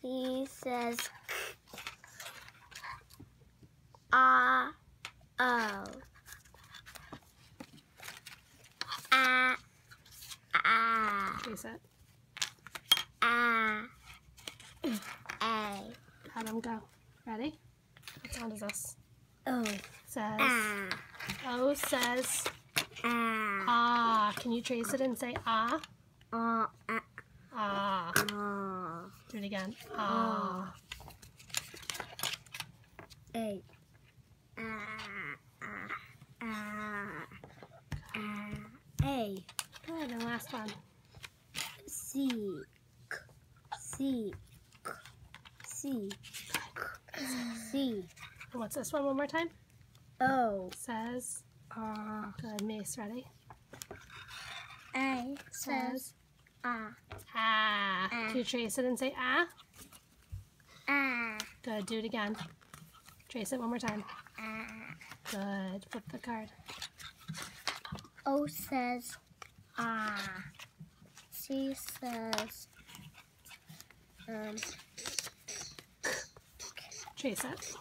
C says ah, oh. Ah, ah. Trace it. Ah, A. Let them go. Ready? What sound is this? O. Says. Ah, O says ah. ah. Can you trace it and say ah? Ah, ah, Ah. ah. Do it again. Ah. A. Ah, ah, ah, ah. A. Good. And last one. C. C. C. C. And what's this one? One more time. O. Says. Good. Mace. Ready? A says ah, Ah. Can you trace it and say ah? ah, Good. Do it again. Trace it one more time. ah. Good. Flip the card. O says ah. C says Trace it.